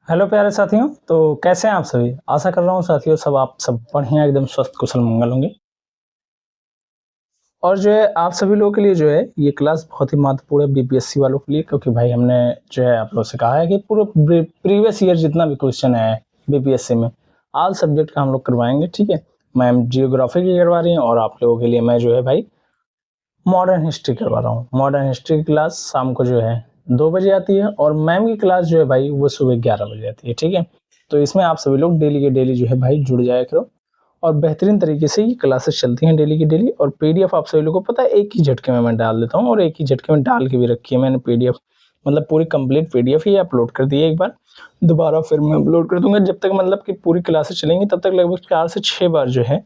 Hello प्यारे साथियों, तो कैसे हैं आप सभी? आशा कर रहा हूँ साथियों आप सब बढ़िया एकदम स्वस्थ कुशल मंगल होंगे। और जो है आप सभी लोगों के लिए जो है ये क्लास बहुत ही महत्वपूर्ण है बीपीएससी वालों के लिए, क्योंकि भाई हमने जो है आप लोगों से कहा है कि पूरे प्रीवियस ईयर जितना भी क्वेश्चन है बीपीएससी में ऑल सब्जेक्ट का हम लोग करवाएंगे। ठीक है, मैम जियोग्राफी की करवा रही हैं और आप लोगों के लिए मैं जो है भाई मॉडर्न हिस्ट्री करवा रहा हूँ। मॉडर्न हिस्ट्री की क्लास शाम को जो है 2 बजे आती है और मैम की क्लास जो है भाई वो सुबह 11 बजे आती है। ठीक है, तो इसमें आप सभी लोग डेली के डेली जो है भाई जुड़ जाया करो और बेहतरीन तरीके से ये क्लासेस चलती हैं डेली की डेली। और पीडीएफ आप सभी लोगों को पता है एक ही झटके में मैं डाल देता हूँ और एक ही झटके में डाल के भी रखी है मैंने पीडीएफ, मतलब पूरी कंप्लीट पीडीएफ ही अपलोड कर दी है। एक बार दोबारा फिर मैं अपलोड कर दूंगा जब तक मतलब कि पूरी क्लासेस चलेंगी तब तक लगभग 4 से 6 बार जो है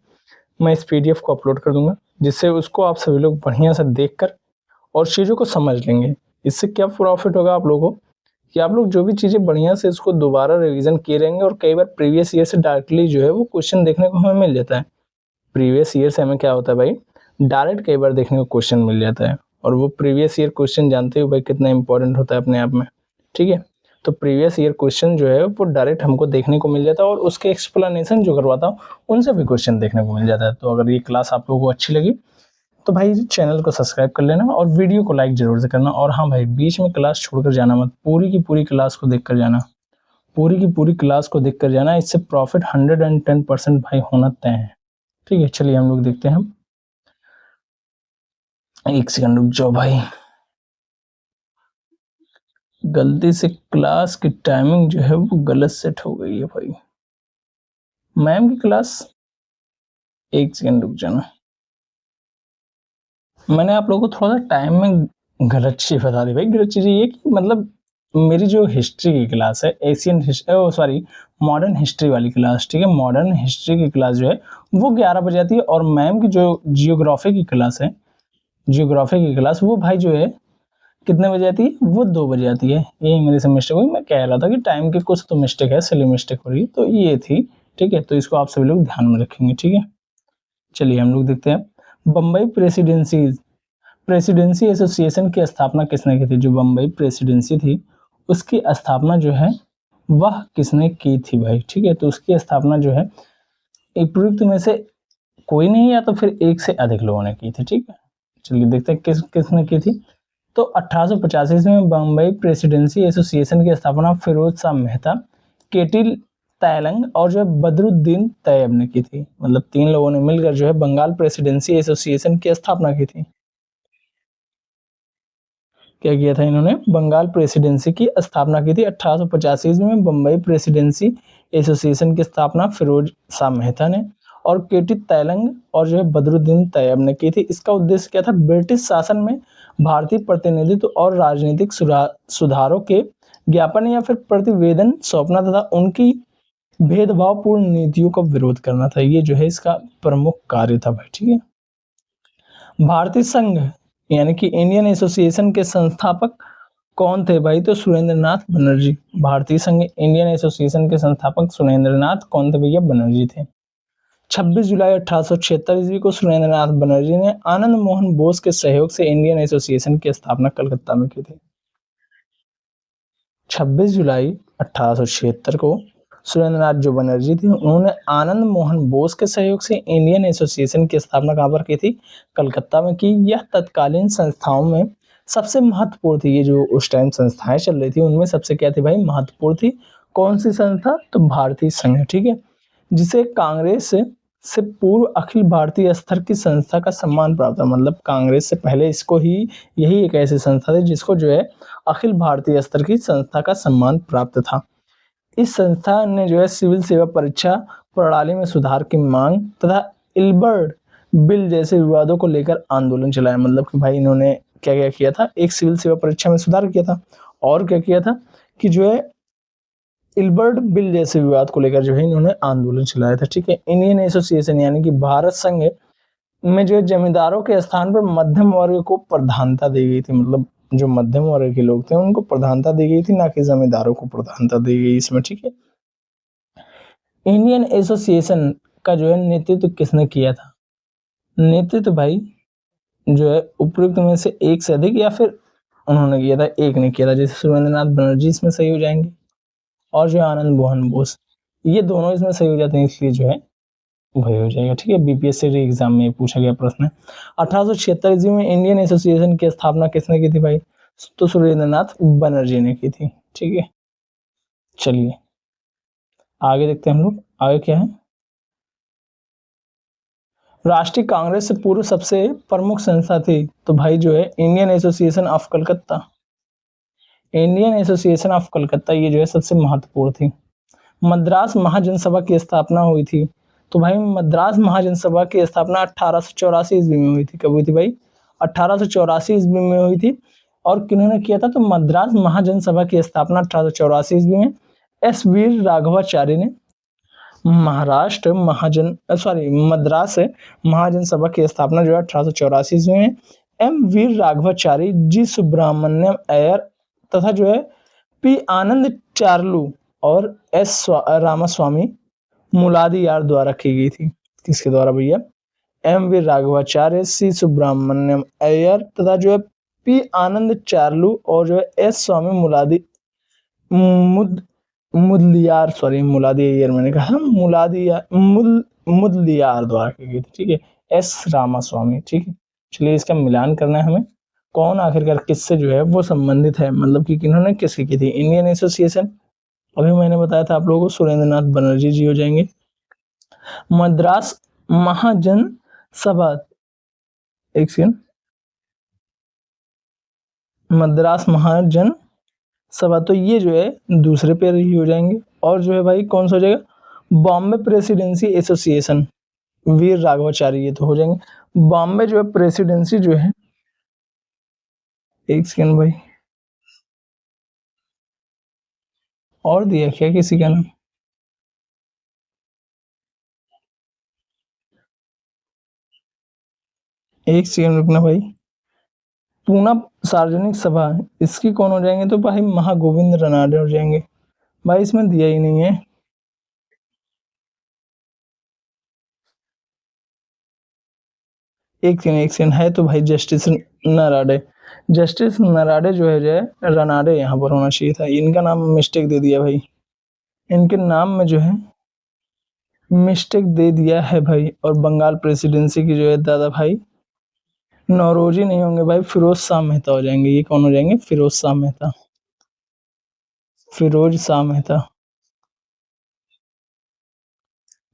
मैं इस पीडीएफ को अपलोड कर दूंगा, जिससे उसको आप सभी लोग बढ़िया से देख कर और चीज़ों को समझ लेंगे। इससे क्या प्रॉफिट होगा आप लोगों को कि आप लोग जो भी चीज़ें बढ़िया से इसको दोबारा रिवीजन किए रहेंगे और कई बार प्रीवियस ईयर से डायरेक्टली जो है वो क्वेश्चन देखने को हमें मिल जाता है। प्रीवियस ईयर से हमें क्या होता है भाई, डायरेक्ट कई बार देखने को क्वेश्चन मिल जाता है और वो प्रीवियस ईयर क्वेश्चन जानते हो भाई कितना इंपॉर्टेंट होता है अपने आप में। ठीक है, तो प्रीवियस ईयर क्वेश्चन जो है वो डायरेक्ट हमको देखने को मिल जाता है और उसके एक्सप्लेनेशन जो करवाता हूँ उनसे भी क्वेश्चन देखने को मिल जाता है। तो अगर ये क्लास आप लोगों को अच्छी लगी तो भाई चैनल को सब्सक्राइब कर लेना और वीडियो को लाइक जरूर से करना। और हाँ भाई, बीच में क्लास छोड़कर जाना मत, पूरी की पूरी क्लास को देख कर जाना, पूरी की पूरी क्लास को देख कर जाना। इससे प्रॉफिट 110% भाई होना तय है। ठीक है, चलिए हम लोग देखते हैं। एक सेकंड रुक जाओ भाई, गलती से क्लास की टाइमिंग जो है वो गलत सेट हो गई है भाई। मैम की क्लास, एक सेकंड रुक जाना, मैंने आप लोगों को थोड़ा सा टाइम में गलत चीज बता दी भाई। गलत चीज ये कि मतलब मेरी जो हिस्ट्री की क्लास है एशियन सॉरी मॉडर्न हिस्ट्री वाली क्लास, ठीक है, मॉडर्न हिस्ट्री की क्लास जो है वो 11 बजे आती है और मैम की जो जियोग्राफी की क्लास है, जियोग्राफी की क्लास वो भाई जो है कितने बजे आती है, वो 2 बजे आती है। यही मेरे से मिस्टेक हुई, मैं कह रहा था कि टाइम की कुछ तो मिस्टेक है, सिली मिस्टेक हो रही है, तो ये थी। ठीक है, तो इसको आप सभी लोग ध्यान में रखेंगे। ठीक है, चलिए हम लोग देखते हैं। बम्बई प्रेसिडेंसी प्रेसिडेंसी एसोसिएशन की स्थापना किसने की थी? जो बम्बई प्रेसिडेंसी थी उसकी स्थापना जो है वह किसने की थी भाई? ठीक है, तो उसकी स्थापना जो है उपयुक्त में से कोई नहीं या तो फिर एक से अधिक लोगों ने की थी। ठीक है, चलिए देखते हैं किसने की थी। तो 1885 में बम्बई प्रेसिडेंसी एसोसिएशन की स्थापना फिरोज शाह मेहता, केटी तैलंग और जो है बदरुद्दीन तैयब ने की थी। मतलब 3 लोगों ने मिलकर जो है बंगाल प्रेसिडेंसी एसोसिएशन की स्थापना की थी। क्या किया था इन्होंने? बंगाल प्रेसिडेंसी की स्थापना की थी 1885 में। बम्बई प्रेसिडेंसी एसोसिएशन की स्थापना फिरोज शाह मेहता ने और केटी तैलंग और जो है बदरुद्दीन तैयब ने की थी। इसका उद्देश्य क्या था? ब्रिटिश शासन में भारतीय प्रतिनिधित्व और राजनीतिक सुधारों के ज्ञापन या फिर प्रतिवेदन सौंपना तथा उनकी भेदभावपूर्ण नीतियों का विरोध करना था। ये जो है इसका प्रमुख कार्य था भाई। ठीक है, भारतीय संघ यानी कि इंडियन एसोसिएशन के संस्थापक कौन थे भाई? तो सुरेंद्रनाथ बनर्जी। भारतीय संघ इंडियन एसोसिएशन के संस्थापक सुरेंद्रनाथ कौन थे भैया? बनर्जी थे। 26 जुलाई 1876 ईस्वी को सुरेंद्रनाथ बनर्जी ने आनंद मोहन बोस के सहयोग से इंडियन एसोसिएशन की स्थापना कलकत्ता में की थी। 26 जुलाई 1876 को सुरेंद्रनाथ जो बनर्जी थे उन्होंने आनंद मोहन बोस के सहयोग से इंडियन एसोसिएशन की स्थापना कहाँ पर की थी? कलकत्ता में की। यह तत्कालीन संस्थाओं में सबसे महत्वपूर्ण थी। ये जो उस टाइम संस्थाएं चल रही थी उनमें सबसे क्या थी भाई? महत्वपूर्ण थी। कौन सी संस्था? तो भारतीय संघ। ठीक है, जिसे कांग्रेस से पूर्व अखिल भारतीय स्तर की संस्था का सम्मान प्राप्त था। मतलब कांग्रेस से पहले इसको ही यही एक ऐसी संस्था थी जिसको जो है अखिल भारतीय स्तर की संस्था का सम्मान प्राप्त था। इस संस्था ने जो है सिविल सेवा परीक्षा प्रणाली में सुधार की मांग तथा इल्बर्ट बिल जैसे विवादों को लेकर आंदोलन चलाया। मतलब कि भाई इन्होंने क्या क्या किया था? एक सिविल सेवा परीक्षा में सुधार किया था और क्या किया था कि जो है इल्बर्ट बिल जैसे विवाद को लेकर जो है इन्होंने आंदोलन चलाया था। ठीक है, इंडियन एसोसिएशन यानी कि भारत संघ में जो है जमींदारों के स्थान पर मध्यम वर्ग को प्रधानता दी गई थी। मतलब जो मध्यम वर्ग के लोग थे उनको प्रधानता दी गई थी, ना कि जमींदारों को प्रधानता दी गई इसमें। ठीक है, इंडियन एसोसिएशन का जो है नेतृत्व किसने किया था? नेतृत्व भाई जो है उपयुक्त में से एक से अधिक या फिर उन्होंने किया था, एक ने किया था। जैसे सुरेंद्रनाथ बनर्जी इसमें सही हो जाएंगे। और जो है आनंद मोहन बोस, ये दोनों इसमें सही हो जाते हैं, इसलिए जो है वही हो जाएगा। ठीक है, बीपीएससी एग्जाम में पूछा गया प्रश्न है। 1876 ईस्वी में इंडियन एसोसिएशन की स्थापना किसने की थी भाई? तो सुरेंद्रनाथ बनर्जी ने की थी। ठीक है, चलिए आगे देखते हैं हम लोग, आगे क्या है। राष्ट्रीय कांग्रेस से पूर्व सबसे प्रमुख संस्था थी, तो भाई जो है Indian association of Calcutta, Indian association of Calcutta ये जो है सबसे महत्वपूर्ण थी। मद्रास महाजनसभा की स्थापना हुई थी, तो भाई मद्रास महाजनसभा की स्थापना 1884 ईस्वी में हुई थी। कब हुई थी भाई? 1884 ईस्वी में हुई थी। और किन्होंने किया था? तो मद्रास महाजनसभा की स्थापना 1884 ईस्वी में एस वीर राघवाचार्य ने। महाराष्ट्र महाजन सॉरी मद्रास महाजन सभा की स्थापना जो है 1884 ईस्वी में एम वीर राघवाचारी, जी सुब्रमण्यम अय्यर तथा जो है पी आनंद चार्लू और एस रामास्वामी मुलादियार द्वारा की गई थी। किसके द्वारा भैया? एम वीर राघवाचार्य, सी सुब्रमण्यम अय्यर तथा जो है पी आनंद चार्लू और जो है एस स्वामी मुलादी मुद मुदलियार सॉरी मुलादियार मैंने कहा मुलादियार मुदलियार द्वारा की गई थी। ठीक है, एस रामास्वामी। ठीक है, चलिए इसका मिलान करना है हमें, कौन आखिरकार किससे जो है वो संबंधित है, मतलब कि किन्होंने किसकी की थी? इंडियन एसोसिएशन, अभी मैंने बताया था आप लोगों को, सुरेंद्रनाथ बनर्जी जी हो जाएंगे। मद्रास महाजन सभा, एक सेकंड, मद्रास महाजन सभा, तो ये जो है दूसरे पेयर ही हो जाएंगे। और जो है भाई कौन सा हो जाएगा? बॉम्बे प्रेसिडेंसी एसोसिएशन, वीर राघवाचारी, ये तो हो जाएंगे। बॉम्बे जो है प्रेसिडेंसी जो है, एक सेकंड भाई, और दिया क्या किसी का नाम? एक सेकंड रुकना भाई। पूना सार्वजनिक सभा, इसकी कौन हो जाएंगे? तो भाई महागोविंद रनाडे हो जाएंगे। भाई इसमें दिया ही नहीं है। एक सेकंड है तो भाई जस्टिस नराडे, जस्टिस नराडे जो है रनाडे यहाँ पर होना चाहिए था, इनका नाम मिस्टेक दे दिया भाई, इनके नाम में जो है मिस्टेक दे दिया है भाई। और बंगाल प्रेसिडेंसी की जो है दादा भाई नौरोजी नहीं होंगे भाई, फिरोज शाह मेहता हो जाएंगे। ये कौन हो जाएंगे? फिरोज शाह मेहता, फिरोज शाह मेहता।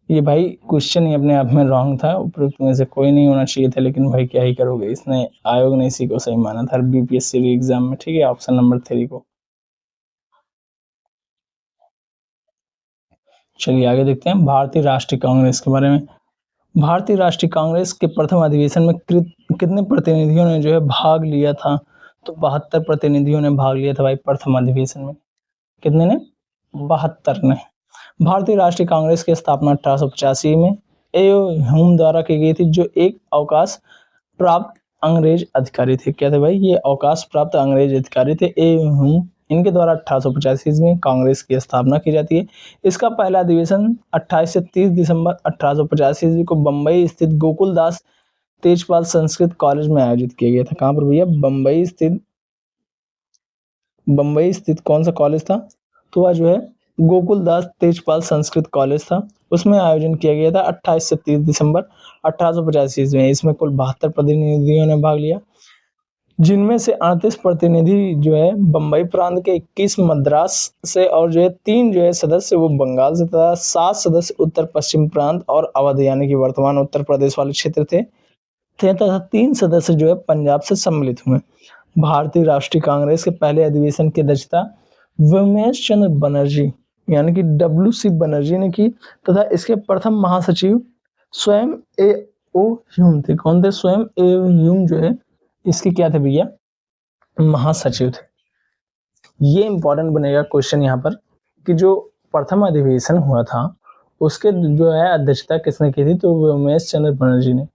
ये भाई क्वेश्चन ही अपने आप में रॉन्ग था, उपयुक्त में से कोई नहीं होना चाहिए था, लेकिन भाई क्या ही करोगे, इसने आयोग ने इसी को सही माना था बीपीएससी एग्जाम में। ठीक है, ऑप्शन नंबर 3 को। चलिए आगे देखते हैं भारतीय राष्ट्रीय कांग्रेस के बारे में। भारतीय राष्ट्रीय कांग्रेस के प्रथम अधिवेशन में कितने प्रतिनिधियों ने जो है भाग लिया था? तो 72 प्रतिनिधियों ने भाग लिया था भाई प्रथम अधिवेशन में। कितने ने? 72 ने। भारतीय राष्ट्रीय कांग्रेस की स्थापना 1885 में एओ ह्यूम द्वारा की गई थी, जो एक अवकाश प्राप्त अंग्रेज अधिकारी थे। क्या थे भाई? ये अवकाश प्राप्त अंग्रेज अधिकारी थे, एओ ह्यूम, इनके द्वारा 1885 में कांग्रेस की स्थापना की जाती है। इसका पहला अधिवेशन 28 से 30 दिसंबर 1885 को बम्बई स्थित गोकुलदास तेजपाल संस्कृत कॉलेज में आयोजित किया गया था। कहाँ पर भैया? बम्बई स्थित कौन सा कॉलेज था? तो वह जो है गोकुलदास तेजपाल संस्कृत कॉलेज था, उसमें आयोजन किया गया था 28 से 30 दिसंबर 1885 में। इसमें कुल 72 प्रतिनिधियों ने भाग लिया, जिनमें से 38 प्रतिनिधि जो है बम्बई प्रांत के, 21 मद्रास से और जो है 3 जो है सदस्य वो बंगाल से तथा 7 सदस्य उत्तर पश्चिम प्रांत और अवध यानी कि वर्तमान उत्तर प्रदेश वाले क्षेत्र थे तथा 3 सदस्य जो है पंजाब से सम्मिलित हुए। भारतीय राष्ट्रीय कांग्रेस के पहले अधिवेशन की अध्यक्षता व्योमेश चंद्र बनर्जी यानी कि डब्ल्यू.सी. बनर्जी ने की तथा इसके प्रथम महासचिव स्वयं ए ओ ह्यूम थे। कौन थे? स्वयं ए ओ ह्यूम जो है इसके क्या थे भैया? महासचिव थे। ये इंपॉर्टेंट बनेगा क्वेश्चन यहाँ पर कि जो प्रथम अधिवेशन हुआ था उसके जो है अध्यक्षता किसने की थी? तो व्योमेश चंद्र बनर्जी ने।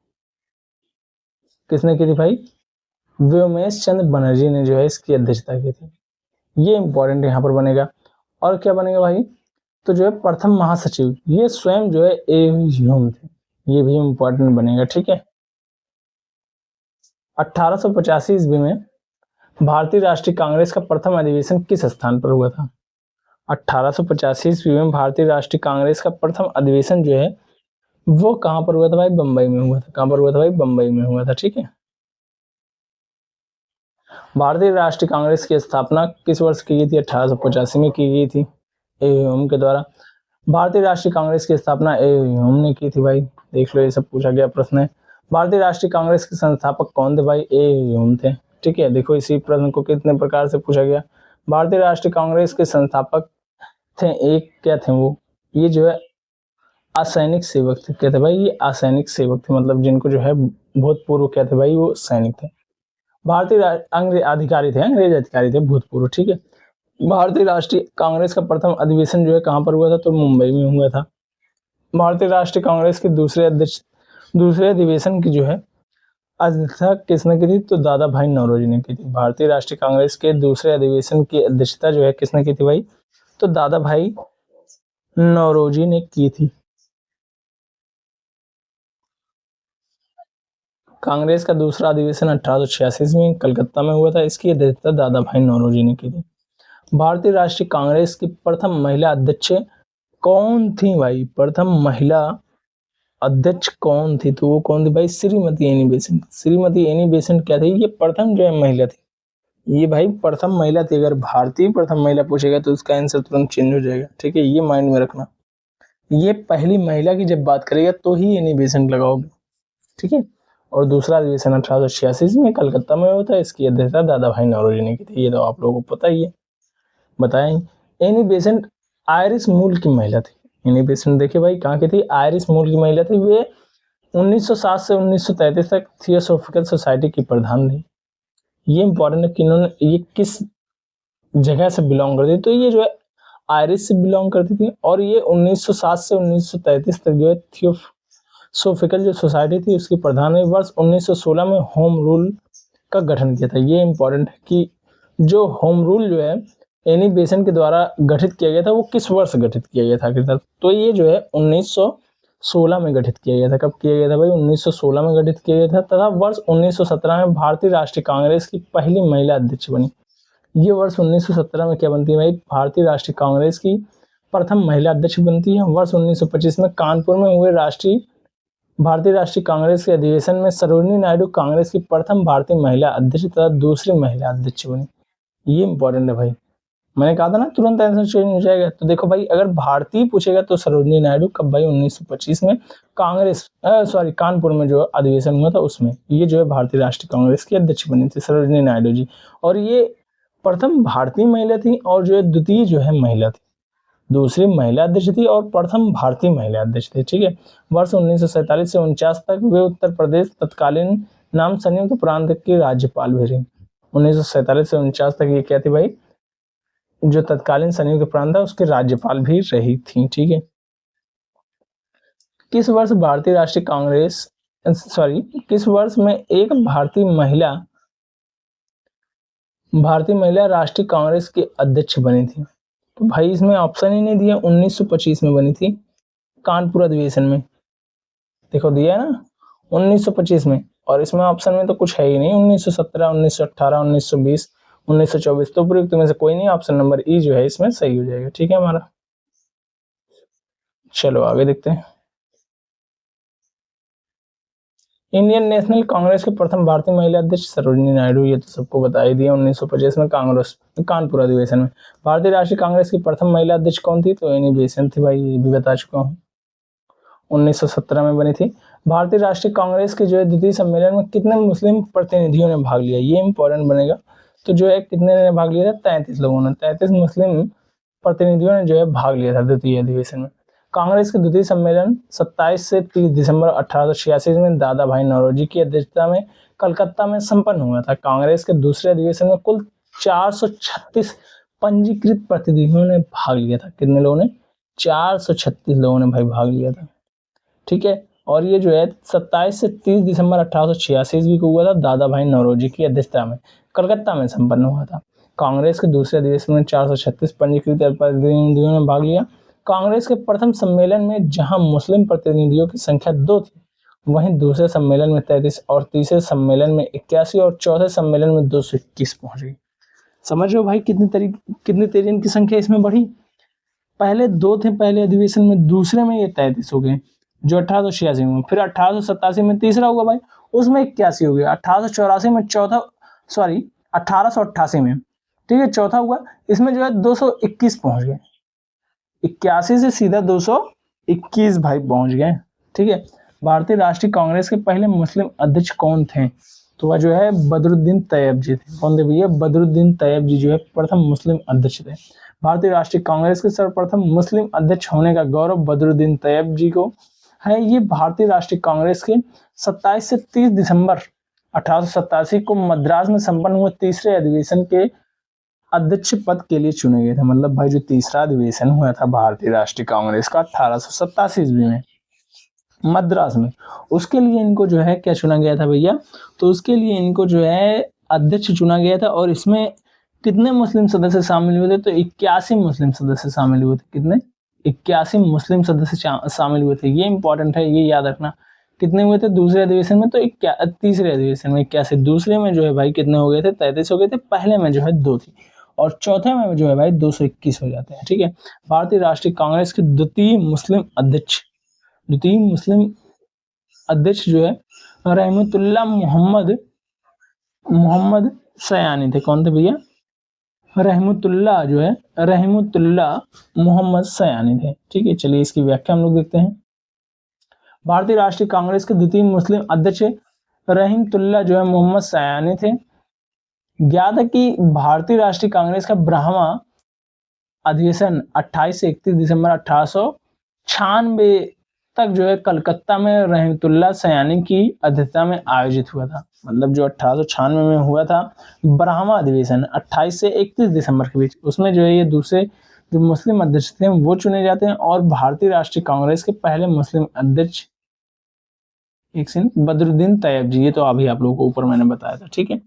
किसने की थी भाई? व्योमेश चंद्र बनर्जी ने जो है इसकी अध्यक्षता की थी। ये इंपॉर्टेंट यहाँ पर बनेगा। और क्या बनेगा भाई? तो जो है प्रथम महासचिव ये स्वयं जो है ए ह्यूम थे, ये भी इंपॉर्टेंट बनेगा। ठीक है, 1885 ईस्वी में भारतीय राष्ट्रीय कांग्रेस का प्रथम अधिवेशन किस स्थान पर हुआ था? 1885 ईस्वी में भारतीय राष्ट्रीय कांग्रेस का प्रथम अधिवेशन जो है वो कहाँ पर हुआ था भाई? बम्बई में हुआ था। कहाँ पर हुआ था भाई? बम्बई में हुआ था। ठीक है। भारतीय राष्ट्रीय कांग्रेस की स्थापना किस वर्ष की गई थी? 1885 में की गई थी ए ह्यूम के द्वारा। भारतीय राष्ट्रीय कांग्रेस की स्थापना ए ह्यूम ने की थी भाई। देख लो, ये सब पूछा गया प्रश्न है। भारतीय राष्ट्रीय कांग्रेस के संस्थापक कौन थे भाई? ए ह्यूम थे। ठीक है। देखो, इसी प्रश्न को कितने प्रकार से पूछा गया। भारतीय राष्ट्रीय कांग्रेस के संस्थापक थे, एक क्या थे वो? ये जो है असैनिक सेवक थे। क्या थे भाई? ये असैनिक सेवक थे, मतलब जिनको जो है भूतपूर्व क्या थे भाई? वो सैनिक थे। भारतीय अधिकारी थे, अंग्रेज अधिकारी थे भूतपूर्व। ठीक है। भारतीय राष्ट्रीय कांग्रेस का प्रथम अधिवेशन जो है कहाँ पर हुआ था? तो मुंबई में हुआ था। भारतीय राष्ट्रीय कांग्रेस के दूसरे अधिवेशन की जो है अध्यक्षता किसने की थी? तो दादा भाई नौरोजी ने की थी। भारतीय राष्ट्रीय कांग्रेस के दूसरे अधिवेशन की अध्यक्षता जो है किसने की थी भाई? तो दादा भाई नौरोजी ने की थी। कांग्रेस का दूसरा अधिवेशन 1886 में कलकत्ता में हुआ था। इसकी अध्यक्षता दादा भाई नौरोजी ने की थी। भारतीय राष्ट्रीय कांग्रेस की प्रथम महिला अध्यक्ष कौन थी भाई? प्रथम महिला अध्यक्ष कौन थी? तो वो कौन थी भाई? Shrimati Annie Besant. Shrimati Annie Besant क्या थी? ये प्रथम जो है महिला थी। ये भाई प्रथम महिला थी। अगर भारतीय प्रथम महिला पूछेगा तो उसका आंसर तुरंत चेंज हो जाएगा। ठीक है, ये माइंड में रखना। ये पहली महिला की जब बात करेगा तो ही एनी बेसेंट लगाओगे। ठीक है। और दूसरा अधिवेशन 1886 में कलकत्ता में होता है। इसकी अध्यक्षता दादा भाई नौरोजी ने की थी। ये तो आप लोगों को पता ही है, बताएं। एनी बेसेंट आयरिश मूल की महिला थी। एनी बेसेंट देखिए भाई कहाँ की थी? आयरिश मूल की महिला थी। वे 1907 से 1933 तक थियोसॉफिकल सोसाइटी की प्रधान थी। ये इंपॉर्टेंट है कि इन्होंने ये किस जगह से बिलोंग करती थी। तो ये जो है आयरिश से बिलोंग करती थी और ये 1907 से 1933 तक जो है थियोसॉफिकल जो सोसाइटी थी उसकी प्रधान हुई। वर्ष 1916 में होम रूल का गठन किया था। ये इंपॉर्टेंट है कि जो होम रूल जो है एनी बेसेंट के द्वारा गठित किया गया था वो किस वर्ष गठित किया गया था? तो ये जो है 1916 में गठित किया गया था। कब किया गया था भाई? 1916 में गठित किया गया था। तथा वर्ष 1917 में भारतीय राष्ट्रीय कांग्रेस की पहली महिला अध्यक्ष बनी। ये वर्ष 1917 में क्या बनती है भाई? भारतीय राष्ट्रीय कांग्रेस की प्रथम महिला अध्यक्ष बनती है। वर्ष 1925 में कानपुर में हुए भारतीय राष्ट्रीय कांग्रेस के अधिवेशन में सरोजिनी नायडू कांग्रेस की प्रथम भारतीय महिला अध्यक्ष तथा दूसरी महिला अध्यक्ष बनी। ये इंपॉर्टेंट है भाई। मैंने कहा था ना तुरंत आंसर चेंज हो जाएगा। तो देखो भाई, अगर भारतीय पूछेगा तो सरोजिनी नायडू। कब भाई? 1925 में कानपुर में जो अधिवेशन हुआ था उसमें ये जो है भारतीय राष्ट्रीय कांग्रेस की अध्यक्ष बनी थी सरोजिनी नायडू जी। और ये प्रथम भारतीय महिला थी और जो है द्वितीय जो है महिला थी। दूसरी महिला अध्यक्ष थी और प्रथम भारतीय महिला अध्यक्ष थी। ठीक है। वर्ष 1947 से 49 तक वे उत्तर प्रदेश तत्कालीन नाम संयुक्त प्रांत की राज्यपाल भी रही। 1947 से 49 तक ये क्या थी भाई? जो तत्कालीन संयुक्त प्रांत था उसके राज्यपाल भी रही थी। ठीक है। किस वर्ष में एक भारतीय महिला राष्ट्रीय कांग्रेस की अध्यक्ष बनी थी? तो भाई इसमें ऑप्शन ही नहीं दिया। 1925 में बनी थी कानपुर अधिवेशन में। देखो दिया है ना 1925 में, और इसमें ऑप्शन में तो कुछ है ही नहीं। 1917, 1918, 1920, 1924 तो उपयुक्त में से कोई नहीं। ऑप्शन नंबर ई जो है इसमें सही हो जाएगा। ठीक है हमारा। चलो आगे देखते हैं। इंडियन नेशनल कांग्रेस के प्रथम भारतीय महिला अध्यक्ष सरोजिनी नायडू। ये तो सबको बता ही दिया। 1925 में कानपुर अधिवेशन में। भारतीय राष्ट्रीय कांग्रेस की प्रथम महिला अध्यक्ष कौन थी? तो एनी बेसेंट थी भाई, ये भी बता चुका हूँ। 1917 में बनी थी। भारतीय राष्ट्रीय कांग्रेस के जो है द्वितीय सम्मेलन में कितने मुस्लिम प्रतिनिधियों ने भाग लिया? ये इंपॉर्टेंट बनेगा। तो जो है कितने ने भाग लिया था? 33 लोगों ने। 33 मुस्लिम प्रतिनिधियों ने जो है भाग लिया था द्वितीय अधिवेशन में। कांग्रेस के द्वितीय सम्मेलन 27 से 30 दिसंबर 1886 में दादा भाई नौरोजी की अध्यक्षता में कलकत्ता में संपन्न हुआ था। कांग्रेस के दूसरे अधिवेशन में कुल 436 पंजीकृत प्रतिनिधियों ने भाग लिया था। कितने लोगों ने? 436 लोगों ने भाई भाग लिया था। ठीक है। और ये जो है 27 से 30 दिसंबर 1886 ईस्वी को हुआ था। दादा भाई नौरोजी की अध्यक्षता में कलकत्ता में संपन्न हुआ था। कांग्रेस के दूसरे अधिवेशन में 436 पंजीकृत प्रतिनिधियों ने भाग लिया। कांग्रेस के प्रथम सम्मेलन में जहां मुस्लिम प्रतिनिधियों की संख्या 2 थी, वहीं दूसरे सम्मेलन में 33 और तीसरे सम्मेलन में 81 और चौथे सम्मेलन में 221 पहुंच गई। समझ लो भाई कितनी तेजी इनकी संख्या इसमें बढ़ी। पहले 2 थे पहले अधिवेशन में, दूसरे में ये 33 हो गए जो 1886 में, फिर 1887 में तीसरा हुआ भाई, उसमें 81 हो गया, 1884 में चौथा, सॉरी 1888 में, ठीक है, चौथा हुआ, इसमें जो है 221 पहुंच गए, 81 से सीधा 221 भाई पहुंच गए, ठीक है। भारतीय राष्ट्रीय कांग्रेस के पहले मुस्लिम अध्यक्ष कौन थे? तो वह जो है बदरुद्दीन तैयब जी थे। कौन थे भैया? बदरुद्दीन तैयब जी जो है प्रथम मुस्लिम अध्यक्ष थे। भारतीय राष्ट्रीय कांग्रेस के सर्वप्रथम मुस्लिम अध्यक्ष होने का गौरव बदरुद्दीन तैयब जी को है। ये भारतीय राष्ट्रीय कांग्रेस के 27 से 30 दिसंबर 1887 को मद्रास में संपन्न हुए तीसरे अधिवेशन के अध्यक्ष पद के लिए चुने गए थे। मतलब भाई जो तीसरा अधिवेशन हुआ था भारतीय राष्ट्रीय कांग्रेस का 1887 ईस्वी में मद्रास में, उसके लिए इनको जो है क्या चुना गया था भैया? तो उसके लिए इनको जो है अध्यक्ष चुना गया था। और इसमें कितने मुस्लिम सदस्य शामिल हुए थे? तो 81 मुस्लिम सदस्य शामिल हुए थे। कितने? 81 मुस्लिम सदस्य शामिल हुए थे। ये इंपॉर्टेंट है, ये याद रखना। कितने हुए थे दूसरे अधिवेशन में? तो तीसरे अधिवेशन में 81। दूसरे में जो है भाई कितने हो गए थे? 33 हो गए थे। पहले में जो है 2 थी और चौथे में जो है भाई 221 हो जाते हैं, ठीक है। भारतीय राष्ट्रीय कांग्रेस के द्वितीय मुस्लिम अध्यक्ष जो है रहमतुल्लाह मोहम्मद सयानी थे। कौन थे भैया? रहमतुल्लाह मोहम्मद सयानी थे, ठीक है। चलिए इसकी व्याख्या हम लोग देखते हैं। भारतीय राष्ट्रीय कांग्रेस के द्वितीय मुस्लिम अध्यक्ष रहमतुल्लाह जो है मोहम्मद सयानी थे। ज्ञात है कि भारतीय राष्ट्रीय कांग्रेस का ब्रह्मा अधिवेशन 28 से 31 दिसंबर 1896 तक जो है कलकत्ता में रहमतुल्लाह सयानी की अध्यक्षता में आयोजित हुआ था। मतलब जो 1896 में हुआ था ब्रह्मा अधिवेशन 28 से 31 दिसंबर के बीच, उसमें जो है ये दूसरे जो मुस्लिम अध्यक्ष थे वो चुने जाते हैं। और भारतीय राष्ट्रीय कांग्रेस के पहले मुस्लिम अध्यक्ष एक सेकंड बदरुद्दीन तैयब जी, ये तो अभी आप लोगों को ऊपर मैंने बताया था, ठीक है।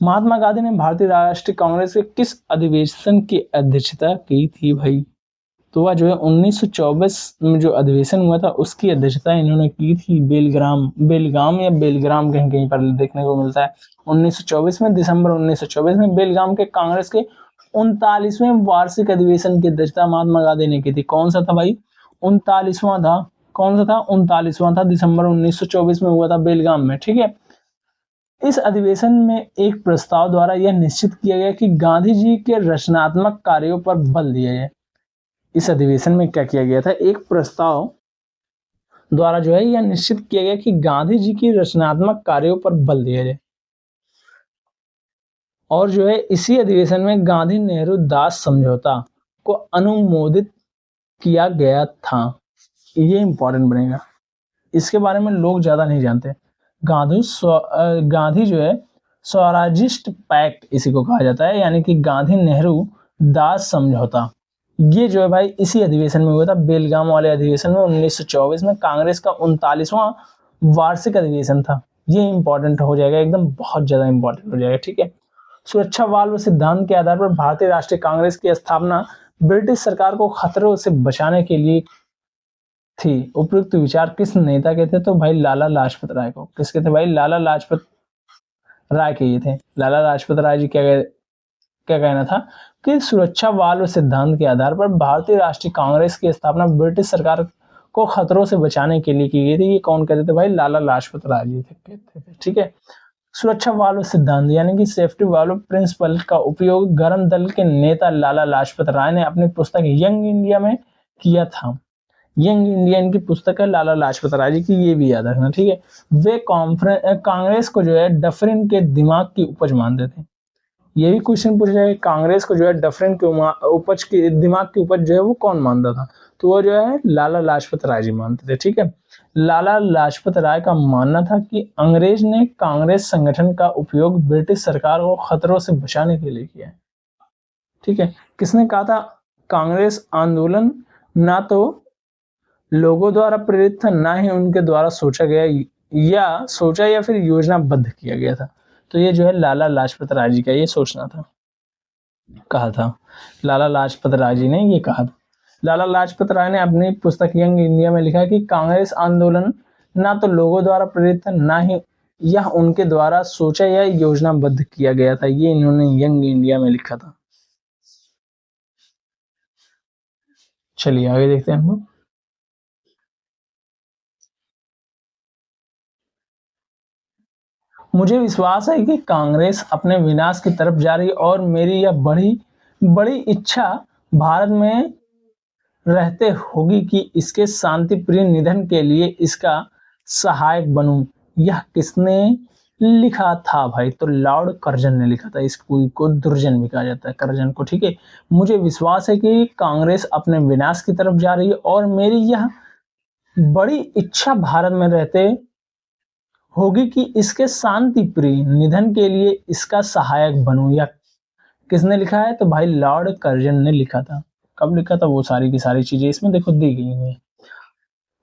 महात्मा गांधी ने भारतीय राष्ट्रीय कांग्रेस के किस अधिवेशन की अध्यक्षता की थी भाई? तो वह जो है 1924 में जो अधिवेशन हुआ था उसकी अध्यक्षता इन्होंने की थी। बेलगाम या बेलग्राम कहीं कहीं पर देखने को मिलता है। 1924 में, दिसंबर 1924 में बेलगाम के कांग्रेस के 39वें वार्षिक अधिवेशन की अध्यक्षता महात्मा गांधी ने की थी। कौन सा था भाई? 39वां था। कौन सा था? 39वां था। दिसंबर 1924 में हुआ था बेलगाम में, ठीक है। इस अधिवेशन में एक प्रस्ताव द्वारा यह निश्चित किया गया कि गांधी जी के रचनात्मक कार्यों पर बल दिया जाए। इस अधिवेशन में क्या किया गया था? एक प्रस्ताव द्वारा जो है यह निश्चित किया गया कि गांधी जी की रचनात्मक कार्यों पर बल दिया जाए। और जो है इसी अधिवेशन में गांधी नेहरू दास समझौता को अनुमोदित किया गया था। ये इंपॉर्टेंट बनेगा, इसके बारे में लोग ज्यादा नहीं जानते। गांधी जो है स्वराजिस्ट पैक्ट इसी को कहा जाता है, यानी कि गांधी नेहरू दास समझौता, ये जो है भाई इसी अधिवेशन में हुआ था, बेलगाम वाले अधिवेशन में 1924 में। कांग्रेस का 39वां वार्षिक अधिवेशन था। ये इंपॉर्टेंट हो जाएगा, एकदम बहुत ज्यादा इंपॉर्टेंट हो जाएगा, ठीक है। सुरक्षा वाल्व सिद्धांत के आधार पर भारतीय राष्ट्रीय कांग्रेस की स्थापना ब्रिटिश सरकार को खतरों से बचाने के लिए थी। उपयुक्त विचार किस नेता के थे? तो भाई लाला लाजपत राय को। किसके थे भाई? लाला लाजपत राय के ये थे। लाला लाजपत राय जी क्या कहना था कि सुरक्षा वाल्व सिद्धांत के आधार पर भारतीय राष्ट्रीय कांग्रेस की स्थापना ब्रिटिश सरकार को खतरों से बचाने के लिए की गई थी। ये कौन कहते थे भाई? लाला लाजपत राय जी कहते थे, ठीक है। सुरक्षा वाल्व सिद्धांत यानी कि सेफ्टी वाल्व प्रिंसिपल का उपयोग गरम दल के नेता लाला लाजपत राय ने अपनी पुस्तक यंग इंडिया में किया था। यंग इंडिया इनकी पुस्तक है लाला लाजपत राय जी की, ये भी याद रखना, ठीक है। वे कांग्रेस को जो है डफरिन के दिमाग की उपज मानते थे। ये भी क्वेश्चन पूछा जाए, कांग्रेस को जो है डफरिन के दिमाग की उपज जो है वो कौन मानता था? तो वो जो है लाला लाजपत राय जी मानते थे, ठीक है। लाला लाजपत राय का मानना था कि अंग्रेज ने कांग्रेस संगठन का उपयोग ब्रिटिश सरकार को खतरों से बचाने के लिए किया है, ठीक है। किसने कहा था? कांग्रेस आंदोलन ना तो लोगों द्वारा प्रेरित था, ना ही उनके द्वारा सोचा या फिर योजनाबद्ध किया गया था। तो ये जो है लाला लाजपत राय जी का ये सोचना था, कहा था। लाला लाजपत राय जी ने ये कहा था। लाला लाजपत राय ने अपनी पुस्तक यंग इंडिया में लिखा कि कांग्रेस आंदोलन ना तो लोगों द्वारा प्रेरित था, ना ही यह उनके द्वारा सोचा या योजनाबद्ध किया गया था। ये इन्होंने यंग इंडिया में लिखा था। चलिए आगे देखते हैं हम लोग। मुझे विश्वास है कि कांग्रेस अपने विनाश की तरफ जा रही है और मेरी यह बड़ी बड़ी इच्छा भारत में रहते होगी कि इसके शांति प्रिय निधन के लिए इसका सहायक बनूं। यह किसने लिखा था भाई? तो लॉर्ड कर्जन ने लिखा था। इसको दुर्जन भी कहा जाता है, कर्जन को, ठीक है। मुझे विश्वास है कि कांग्रेस अपने विनाश की तरफ जा रही है और मेरी यह बड़ी इच्छा भारत में रहते होगी कि इसके शांति प्रिय निधन के लिए इसका सहायक बनूं। या किसने लिखा है? तो भाई लॉर्ड कर्जन ने लिखा था। कब लिखा था? वो सारी की सारी चीजें इसमें देखो दी गई हैं।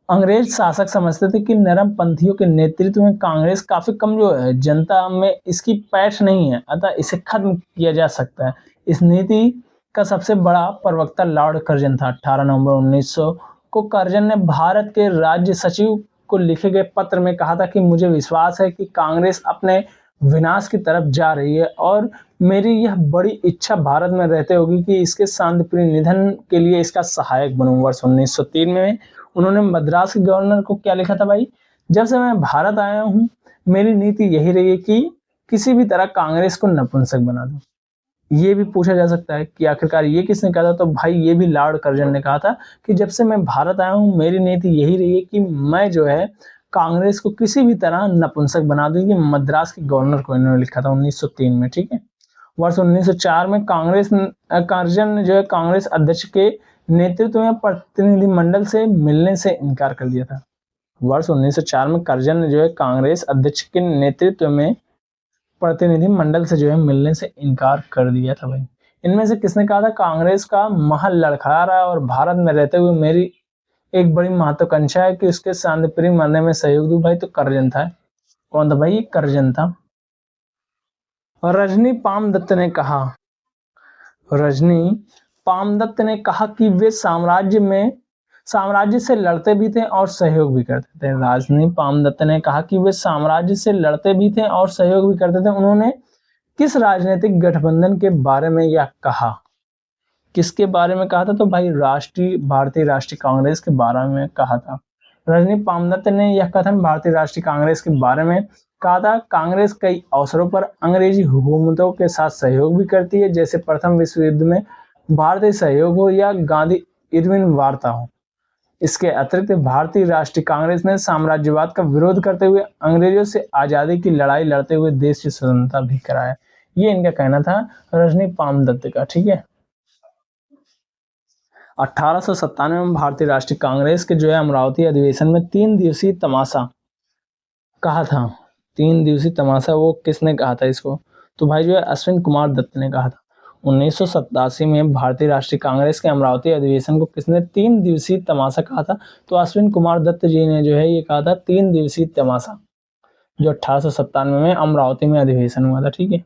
अंग्रेज शासक समझते थे कि नरम पंथियों के नेतृत्व में कांग्रेस काफी कमजोर है, जनता में इसकी पैठ नहीं है, अतः इसे खत्म किया जा सकता है। इस नीति का सबसे बड़ा प्रवक्ता लॉर्ड कर्जन था। 18 नवंबर 1900 को कर्जन ने भारत के राज्य सचिव को लिखे गए पत्र में कहा था कि मुझे विश्वास है कि कांग्रेस अपने विनाश की तरफ जा रही है और मेरी यह बड़ी इच्छा भारत में रहते होगी कि इसके शांतिप्रिय निधन के लिए इसका सहायक बनूं। वर्ष 1903 में उन्होंने मद्रास के गवर्नर को क्या लिखा था भाई? जब से मैं भारत आया हूं, मेरी नीति यही रही है कि किसी भी तरह कांग्रेस को नपुंसक बना दूं। ये भी पूछा जा सकता है कि आखिरकार ये किसने कहा था? तो भाई ये भी लॉर्ड कर्जन ने कहा था कि जब से मैं भारत आया हूं, मेरी नीति यही रही है कि मैं जो है कांग्रेस को किसी भी तरह नपुंसक बना दूं। ये मद्रास के गवर्नर को इन्होंने लिखा था 1903 में, ठीक है। वर्ष 1904 में कर्जन ने जो है कांग्रेस अध्यक्ष के नेतृत्व में प्रतिनिधिमंडल से मिलने से इनकार कर दिया था। वर्ष 1904 में कर्जन ने जो है कांग्रेस अध्यक्ष के नेतृत्व में प्रतिनिधिमंडल से जो है मिलने से इनकार कर दिया था भाई। इनमें से किसने कहा था? कांग्रेस का महल लड़खड़ा रहा है और भारत में रहते हुए मेरी एक बड़ी महत्वाकांक्षा है कि उसके शांतिप्रिय मरने में सहयोग दूं। भाई तो कर्जन था। कौन था भाई? ये कर्जन था। रजनी पामदत्त ने कहा, रजनी पामदत्त ने कहा कि वे साम्राज्य से लड़ते भी थे और सहयोग भी करते थे। रजनी पामदत्त ने कहा कि वे साम्राज्य से लड़ते भी थे और सहयोग भी करते थे। उन्होंने किस राजनीतिक गठबंधन के बारे में यह कहा? किसके बारे में कहा था? तो भाई भारतीय राष्ट्रीय कांग्रेस के बारे में कहा था। रजनी पामदत्त ने यह कथन भारतीय राष्ट्रीय कांग्रेस के बारे में कहा था। कांग्रेस कई अवसरों पर अंग्रेजी हुकूमतों के साथ सहयोग भी करती है, जैसे प्रथम विश्व युद्ध में भारतीय सहयोग हो या गांधी इरविन वार्ता हो। इसके अतिरिक्त भारतीय राष्ट्रीय कांग्रेस ने साम्राज्यवाद का विरोध करते हुए अंग्रेजों से आजादी की लड़ाई लड़ते हुए देश की स्वतंत्रता भी कराया। ये इनका कहना था रजनी पामदत्त का, ठीक है। 1897 में भारतीय राष्ट्रीय कांग्रेस के जो है अमरावती अधिवेशन में 3 दिवसीय तमाशा कहा था। 3 दिवसीय तमाशा वो किसने कहा था इसको? तो भाई जो है अश्विन कुमार दत्त ने कहा था। 1987 में भारतीय राष्ट्रीय कांग्रेस के अमरावती अधिवेशन को किसने 3 दिवसीय तमाशा कहा था? तो अश्विन कुमार दत्त जी ने जो है ये कहा था 3 दिवसीय तमाशा, जो 1897 में अमरावती में अधिवेशन हुआ था, ठीक है।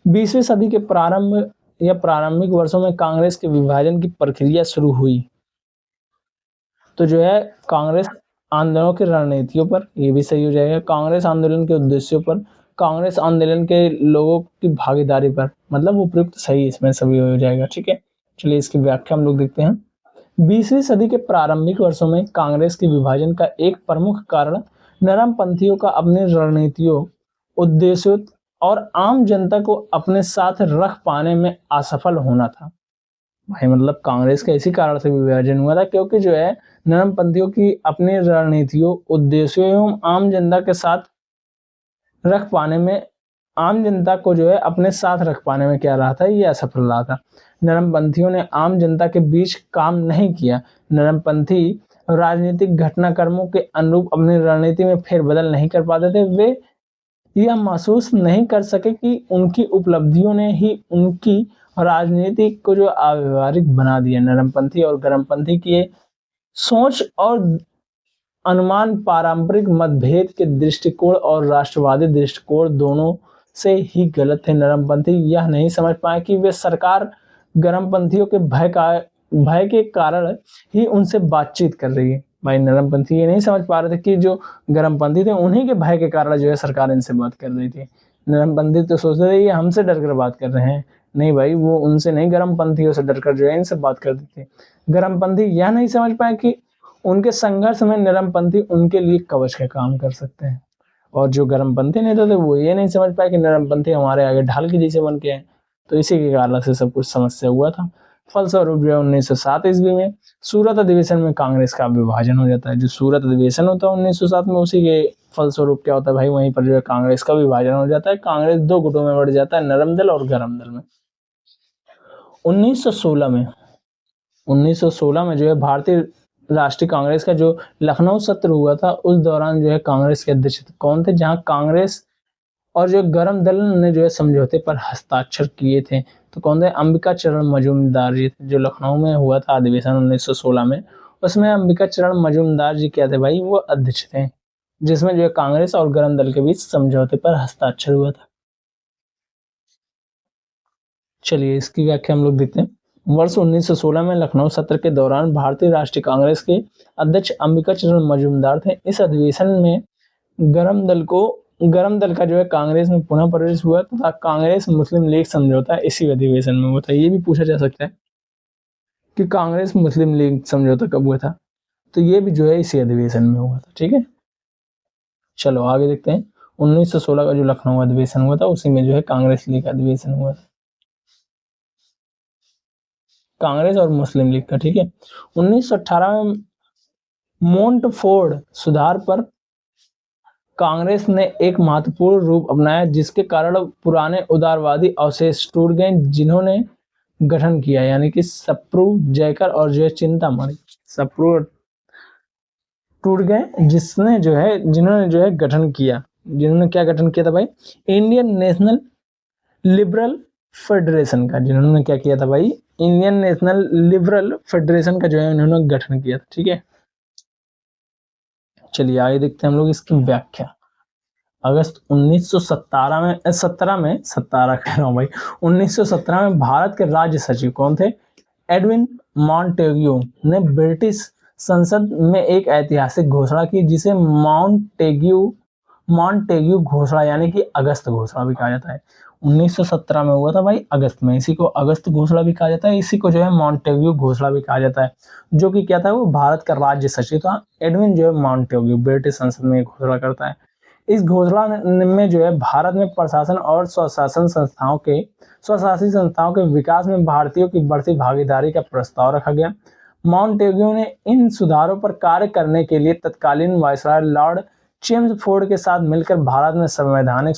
20वीं सदी के प्रारंभिक वर्षों में कांग्रेस के विभाजन की प्रक्रिया शुरू हुई। तो जो है कांग्रेस आंदोलनों की रणनीतियों पर, ये भी सही हो जाएगा, कांग्रेस आंदोलन के उद्देश्यों पर, कांग्रेस आंदोलन के लोगों की भागीदारी पर, मतलब उपयुक्त सही इसमें सभी हो जाएगा, ठीक है। चलिए इसकी व्याख्या हम लोग देखते हैं। 20वीं सदी के प्रारंभिक वर्षों में कांग्रेस के विभाजन का एक प्रमुख कारण नरम पंथियों का अपने रणनीतियों, उद्देश्यों और आम जनता को अपने साथ रख पाने में असफल होना था। भाई मतलब कांग्रेस का इसी कारण से विभाजन हुआ था क्योंकि जो है नरम पंथियों की अपनी रणनीतियों, उद्देश्यों एवं आम जनता के साथ रख पाने में, आम जनता को जो है अपने साथ रख पाने में क्या रहा था? ये असफल रहा था। नरमपंथियों ने आम जनता के बीच काम नहीं किया। नरमपंथी राजनीतिक घटनाक्रमों के अनुरूप अपनी रणनीति में फेरबदल नहीं कर पाते थे। वे यह महसूस नहीं कर सके कि उनकी उपलब्धियों ने ही उनकी राजनीति को जो अव्यवहारिक बना दिया। नरमपंथी और गरमपंथी की सोच और अनुमान पारंपरिक मतभेद के दृष्टिकोण और राष्ट्रवादी दृष्टिकोण दोनों से ही गलत थे। नरमपंथी यह नहीं समझ पाए कि वे सरकार गरमपंथियों के भय के कारण ही उनसे बातचीत कर रही है। भाई नरमपंथी ये नहीं समझ पा रहे थे कि जो गरमपंथी थे उन्हीं के भय के कारण जो है सरकार इनसे बात कर रही थी। नरमपंथी तो सोच रहे ये हमसे डर कर बात कर रहे हैं, नहीं भाई, वो उनसे नहीं, गर्मपंथियों से डरकर जो है इनसे बात करते थे। गर्मपंथी यह नहीं समझ पाए कि उनके संघर्ष में नरमपंथी उनके लिए कवच का काम कर सकते हैं, और जो गर्मपंथी नेता थे वो ये नहीं समझ पाए कि नरमपंथी हमारे आगे ढाल के जैसे बन के हैं। तो इसी के कारण से सब कुछ समस्या हुआ था। फलस्वरूप जो है 1907 ईस्वी में सूरत अधिवेशन में कांग्रेस का विभाजन हो जाता है। जो सूरत अधिवेशन होता है 1907 में, उसी के फलस्वरूप क्या होता है भाई, वहीं पर जो है कांग्रेस का विभाजन हो जाता है। कांग्रेस दो गुटों में बढ़ जाता है, नरम दल और गरम दल में। 1916 में जो है भारतीय राष्ट्रीय कांग्रेस का जो लखनऊ सत्र हुआ था, उस दौरान जो है कांग्रेस के अध्यक्ष कौन थे, जहां कांग्रेस और जो गरम दल ने जो है समझौते पर हस्ताक्षर किए थे। तो कौन थे, अंबिका चरण मजूमदार जी थे। जो लखनऊ में हुआ था अधिवेशन 1916 में, उसमें अंबिका चरण मजूमदार जी क्या थे भाई, वो अध्यक्ष थे, जिसमें जो है कांग्रेस और गरम दल के बीच समझौते पर हस्ताक्षर हुआ था। चलिए इसकी व्याख्या हम लोग देखते हैं। वर्ष 1916 में लखनऊ सत्र के दौरान भारतीय राष्ट्रीय कांग्रेस के अध्यक्ष अंबिका चरण मजूमदार थे। इस अधिवेशन में गरम दल का जो है कांग्रेस में पुनः प्रवेश हुआ तथा कांग्रेस मुस्लिम लीग समझौता इसी अधिवेशन में हुआ था। ये भी पूछा जा सकता है कि कांग्रेस मुस्लिम लीग समझौता कब हुआ था, तो ये भी जो है इसी अधिवेशन में हुआ था। ठीक है, चलो आगे देखते हैं। 1916 का जो लखनऊ अधिवेशन हुआ था, उसी में जो है कांग्रेस लीग अधिवेशन हुआ था, कांग्रेस और मुस्लिम लीग का। ठीक है, 1918 में मोंटफोर्ड सुधार पर कांग्रेस ने एक महत्वपूर्ण रूप अपनाया, जिसके कारण पुराने उदारवादी अवशेष टूट गए, जिन्होंने गठन किया, यानी कि सप्रू, जयकर और जो है चिंतामणि। सप्रू टूट गए, जिन्होंने जो है गठन किया। जिन्होंने क्या गठन किया था भाई, इंडियन नेशनल लिबरल फेडरेशन का। जिन्होंने क्या किया था भाई, इंडियन नेशनल लिबरल फेडरेशन का जो है उन्होंने गठन किया था। ठीक है, चलिए आगे देखते हैं हम लोग इसकी व्याख्या। अगस्त 1917 में 1917 में भारत के राज्य सचिव कौन थे, एडविन मॉन्टेग्यू ने ब्रिटिश संसद में एक ऐतिहासिक घोषणा की, जिसे मॉन्टेग्यू घोषणा यानी कि अगस्त घोषणा भी कहा जाता है। 1917 में हुआ था भाई अगस्त में, इसी को अगस्त घोषणा भी कहा जाता है, इसी को जो है मॉन्टेग्यू घोषणा भी कहा जाता है। जो कि क्या था, वो भारत का राज्य सचिव था। एडविन जो है मॉन्टेग्यू ब्रिटिश संसद में घोषणा करता है। इस घोषणा में जो है भारत में प्रशासन और स्वशासी संस्थाओं के विकास में भारतीयों की बढ़ती भागीदारी का प्रस्ताव रखा गया। मॉन्टेग्यू ने इन सुधारों पर कार्य करने के लिए तत्कालीन वायसराय लॉर्ड चेम्सफोर्ड के साथ मिलकर भारत में संवैधानिक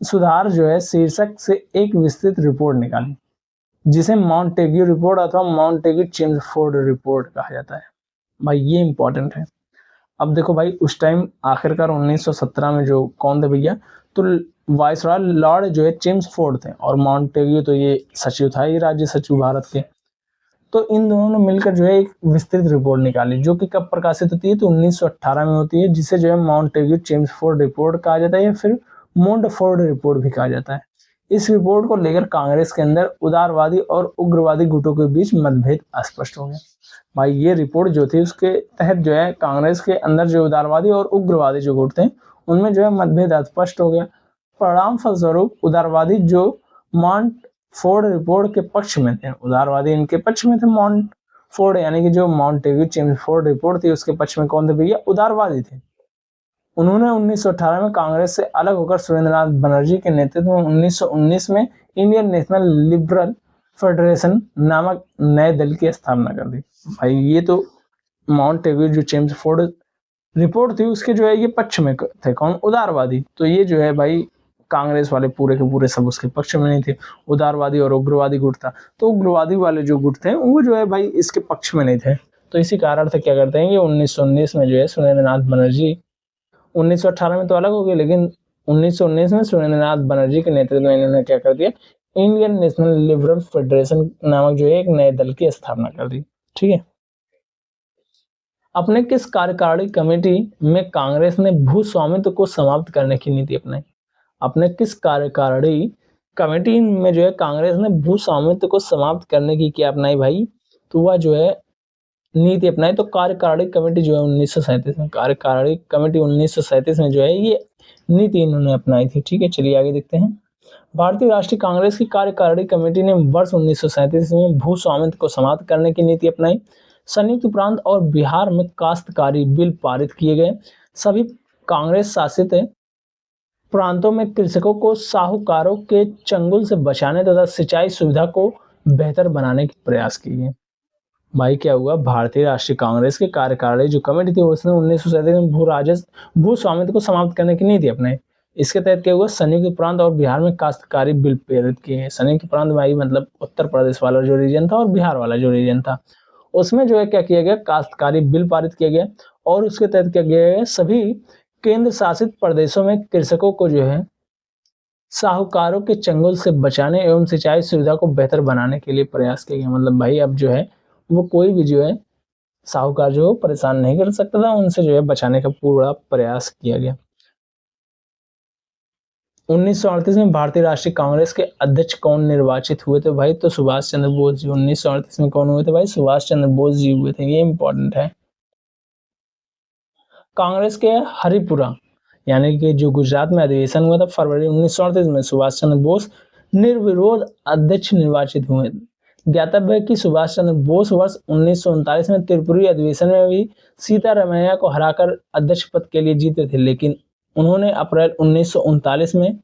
सुधार जो है शीर्षक से एक विस्तृत रिपोर्ट निकाली, जिसे मॉन्टेग्यू रिपोर्ट अथवा मॉन्टेग्यू चेम्सफोर्ड रिपोर्ट कहा जाता है। भाई ये इंपॉर्टेंट है। अब देखो भाई, उस टाइम आखिरकार 1917 में जो कौन थे भैया, तो वायसराय लॉर्ड जो है चेम्सफोर्ड थे, और मॉन्टेग्यू तो ये सचिव था, ये राज्य सचिव भारत के। तो इन दोनों ने मिलकर जो है एक विस्तृत रिपोर्ट निकाली, जो कि कब प्रकाशित होती है, तो 1918 में होती है, जिसे जो है मॉन्टेग्यू चेम्सफोर्ड रिपोर्ट कहा जाता है, या फिर मोंटफोर्ड रिपोर्ट भी कहा जाता है। इस रिपोर्ट को लेकर कांग्रेस के अंदर उदारवादी और उग्रवादी गुटों के बीच मतभेद स्पष्ट हो गया। भाई ये रिपोर्ट जो थी, उसके तहत जो है कांग्रेस के अंदर जो उदारवादी और उग्रवादी जो गुट थे, उनमें जो है मतभेद स्पष्ट हो गया। परिणाम फलस्वरूप उदारवादी जो मॉन्टफोर्ड रिपोर्ट के पक्ष में थे, उदारवादी इनके पक्ष में थे, मॉन्टफोर्ड यानी कि जो मॉन्टेग्यू चेम्सफोर्ड रिपोर्ट थी उसके पक्ष में कौन थे भैया, उदारवादी थे। उन्होंने 1918 में कांग्रेस से अलग होकर सुरेंद्रनाथ बनर्जी के नेतृत्व में 1919 में इंडियन नेशनल लिबरल फेडरेशन नामक नए दल की स्थापना कर दी। भाई ये तो मॉन्टेग्यू जो चेम्सफोर्ड रिपोर्ट थी उसके जो है ये पक्ष में थे, कौन, उदारवादी। तो ये जो है भाई कांग्रेस वाले पूरे के पूरे सब उसके पक्ष में नहीं थे, उदारवादी और उग्रवादी गुट था। तो उग्रवादी वाले जो गुट थे वो जो है भाई इसके पक्ष में नहीं थे। तो इसी कारण से क्या करते हैं कि 1919 में जो है सुरेंद्रनाथ बनर्जी, 1918 में तो अलग हो गए, लेकिन 1919 में सुरेंद्रनाथ बनर्जी के नेतृत्व में इन्होंने क्या कर दिया, इंडियन नेशनल लिबरल फेडरेशन नामक जो है एक नए दल की स्थापना कर दी। ठीक है, अपने किस कार्यकारिणी कमेटी में कांग्रेस ने भू स्वामित्व को समाप्त करने की नीति अपनाई, अपने किस कार्यकारिणी कमेटी में जो है कांग्रेस ने भू स्वामित्व को समाप्त करने की क्या अपनाई भाई, तो वह जो है नीति अपनाई, तो कार्यकारिणी कमेटी जो है 1937 में, कार्यकारिणी कमेटी 1937 में जो है ये नीति इन्होंने अपनाई थी। ठीक है, चलिए आगे देखते हैं। भारतीय राष्ट्रीय कांग्रेस की कार्यकारिणी कमेटी ने वर्ष 1937 में भू स्वामित्व को समाप्त करने की नीति अपनाई। संयुक्त प्रांत और बिहार में काश्तकारी बिल पारित किए गए। सभी कांग्रेस शासित प्रांतों में कृषकों को साहूकारों के चंगुल से बचाने तथा सिंचाई सुविधा को बेहतर बनाने के प्रयास किए। भाई क्या हुआ, भारतीय राष्ट्रीय कांग्रेस के कार्यकारिणी जो कमेटी थी उसने 1937 में भू स्वामित्व को समाप्त करने की नीति अपनाई। इसके तहत क्या हुआ, संयुक्त प्रांत और बिहार में काश्तकारी बिल पारित किए गए। संयुक्त प्रांत भाई मतलब उत्तर प्रदेश वाला जो रीजन था और बिहार वाला जो रीजन था, उसमें जो है क्या किया गया, काश्तकारी बिल पारित किया गया। और उसके तहत क्या किया गया, सभी केंद्र शासित प्रदेशों में कृषकों को जो है साहूकारों के चंगुल से बचाने एवं सिंचाई सुविधा को बेहतर बनाने के लिए प्रयास किया गया। मतलब भाई अब जो है वो कोई भी जो है साहूकार जो परेशान नहीं कर सकता था, उनसे जो है बचाने का पूरा प्रयास किया गया। 1938 में भारतीय राष्ट्रीय कांग्रेस के अध्यक्ष कौन निर्वाचित हुए थे भाई, तो सुभाष चंद्र बोस जी। 1938 में कौन हुए थे भाई, सुभाष चंद्र बोस जी हुए थे, ये इंपॉर्टेंट है। कांग्रेस के हरिपुरा यानी कि जो गुजरात में अधिवेशन हुआ था फरवरी 1938 में, सुभाष चंद्र बोस निर्विरोध अध्यक्ष निर्वाचित हुए। ज्ञातव्य है कि सुभाष चंद्र बोस वर्ष 1939 में त्रिपुरी अधिवेशन में भी सीतारमैया को हराकर अध्यक्ष पद के लिए जीते थे, लेकिन उन्होंने अप्रैल 1939 में